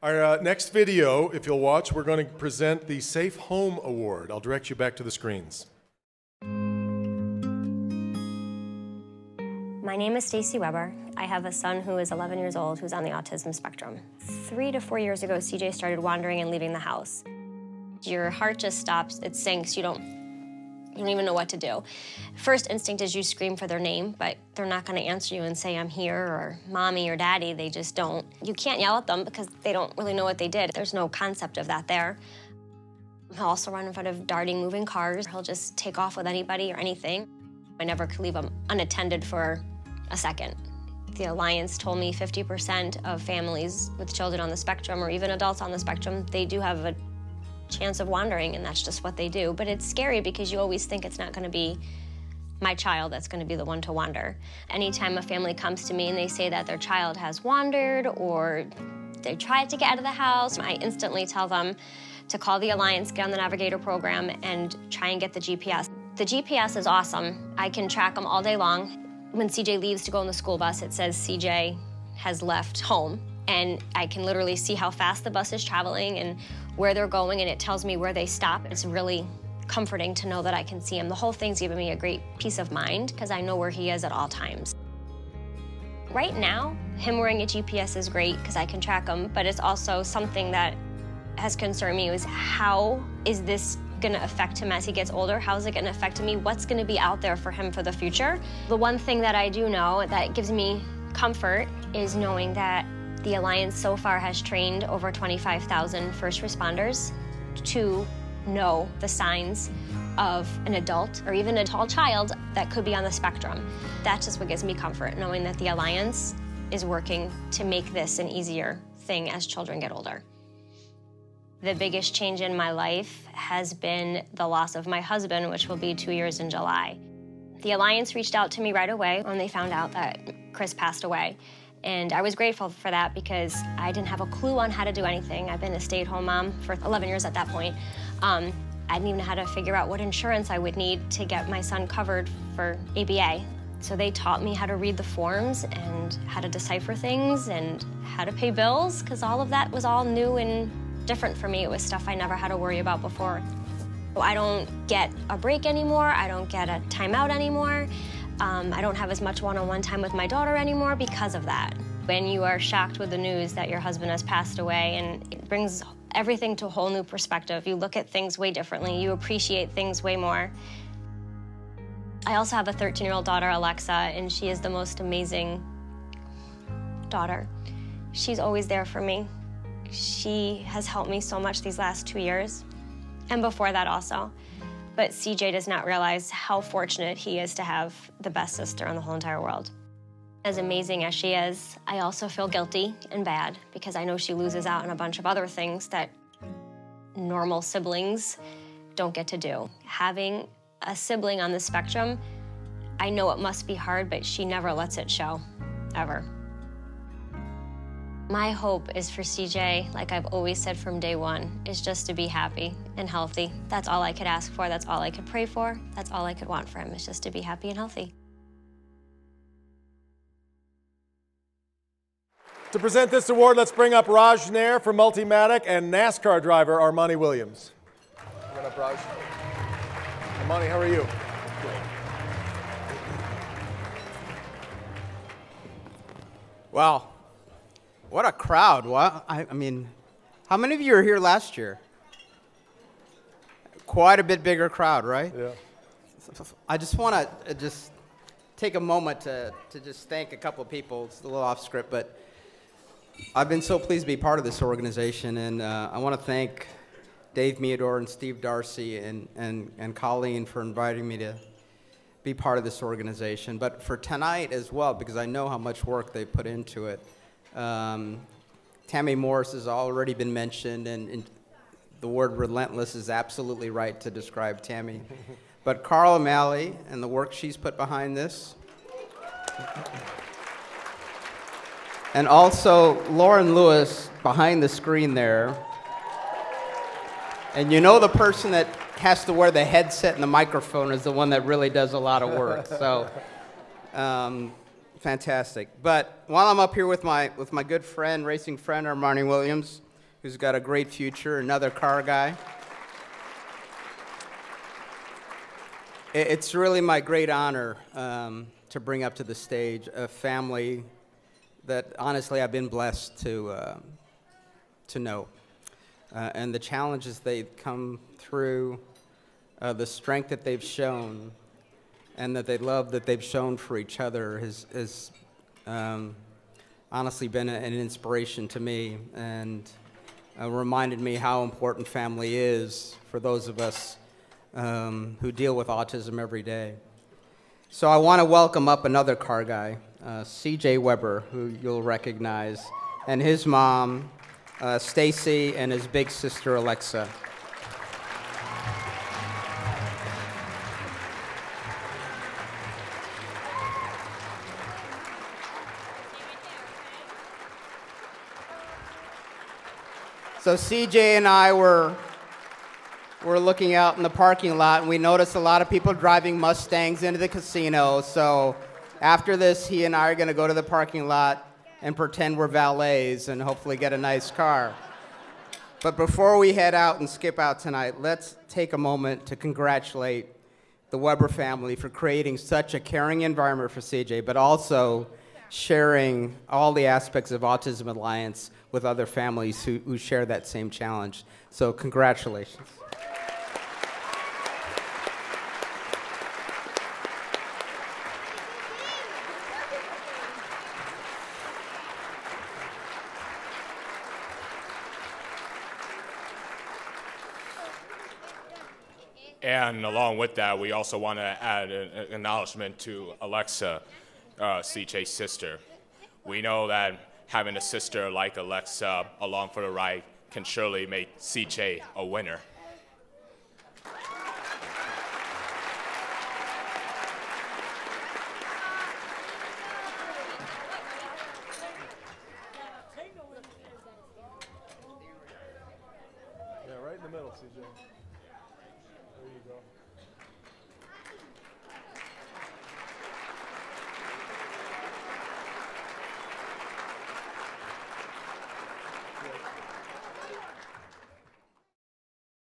Our next video, if you'll watch, we're going to present the Safe Home Award. I'll direct you back to the screens. My name is Stacy Weber. I have a son who is 11 years old who's on the autism spectrum. 3 to 4 years ago, CJ started wandering and leaving the house. Your heart just stops, it sinks, you don't even know what to do. First instinct is you scream for their name, but they're not gonna answer you and say, I'm here, or mommy or daddy, they just don't. You can't yell at them because they don't really know what they did. There's no concept of that there. He'll also run in front of darting, moving cars. He'll just take off with anybody or anything. I never could leave him unattended for a second. The Alliance told me 50% of families with children on the spectrum, or even adults on the spectrum, they do have a chance of wandering, and that's just what they do. But it's scary because you always think it's not gonna be my child that's gonna be the one to wander. Anytime a family comes to me and they say that their child has wandered or they tried to get out of the house, I instantly tell them to call the Alliance, get on the Navigator program, and try and get the GPS. The GPS is awesome. I can track them all day long. When CJ leaves to go on the school bus, it says CJ has left home, and I can literally see how fast the bus is traveling and where they're going, and it tells me where they stop. It's really comforting to know that I can see him. The whole thing's given me a great peace of mind because I know where he is at all times. Right now, him wearing a GPS is great because I can track him, but it's also something that has concerned me is how is this going to affect him as he gets older? How is it going to affect me? What's going to be out there for him for the future? The one thing that I do know that gives me comfort is knowing that the Alliance so far has trained over 25,000 first responders to know the signs of an adult or even a tall child that could be on the spectrum. That's just what gives me comfort, knowing that the Alliance is working to make this an easier thing as children get older. The biggest change in my life has been the loss of my husband, which will be 2 years in July. The Alliance reached out to me right away when they found out that Chris passed away. And I was grateful for that because I didn't have a clue on how to do anything. I've been a stay-at-home mom for 11 years at that point. I didn't even know how to figure out what insurance I would need to get my son covered for ABA. So they taught me how to read the forms and how to decipher things and how to pay bills, because all of that was all new and different for me. It was stuff I never had to worry about before. I don't get a break anymore. I don't get a timeout anymore. I don't have as much one-on-one time with my daughter anymore because of that. When you are shocked with the news that your husband has passed away, and it brings everything to a whole new perspective. You look at things way differently. You appreciate things way more. I also have a 13-year-old daughter, Alexa, and she is the most amazing daughter. She's always there for me. She has helped me so much these last 2 years, and before that also. But CJ does not realize how fortunate he is to have the best sister in the whole entire world. As amazing as she is, I also feel guilty and bad because I know she loses out on a bunch of other things that normal siblings don't get to do. Having a sibling on the spectrum, I know it must be hard, but she never lets it show, ever. My hope is for CJ, like I've always said from day one, is just to be happy and healthy. That's all I could ask for. That's all I could pray for. That's all I could want for him, is just to be happy and healthy. To present this award, let's bring up Raj Nair from Multimatic and NASCAR driver Armani Williams. Bring up Raj. Armani, how are you? Wow. What a crowd. Wow. I mean, how many of you were here last year? Quite a bit bigger crowd, right? Yeah. I just want to just take a moment to just thank a couple of people. It's a little off script, but I've been so pleased to be part of this organization, and I want to thank Dave Meador and Steve Darcy and Colleen for inviting me to be part of this organization, but for tonight as well, because I know how much work they put into it. Tammy Morris has already been mentioned, and the word relentless is absolutely right to describe Tammy. But Carl O'Malley and the work she's put behind this. And also Lauren Lewis behind the screen there. And you know the person that has to wear the headset and the microphone is the one that really does a lot of work. So, fantastic. But while I'm up here with my good friend, racing friend, Armani Williams, who's got a great future, another car guy. It's really my great honor to bring up to the stage a family that honestly I've been blessed to know. And the challenges they've come through, the strength that they've shown, and that they love that they've shown for each other has honestly been an inspiration to me, and reminded me how important family is for those of us who deal with autism every day. So I want to welcome up another car guy, C.J. Weber, who you'll recognize, and his mom, Stacy, and his big sister, Alexa. So CJ and I were looking out in the parking lot, and we noticed a lot of people driving Mustangs into the casino. So after this, he and I are going to go to the parking lot and pretend we're valets and hopefully get a nice car. But before we head out and skip out tonight, let's take a moment to congratulate the Weber family for creating such a caring environment for CJ, but also sharing all the aspects of Autism Alliance with other families who share that same challenge. So congratulations. And along with that, we also want to add an acknowledgement to Alexa, CJ's sister. We know that having a sister like Alexa along for the ride can surely make CJ a winner. Yeah, right in the middle, CJ. There you go.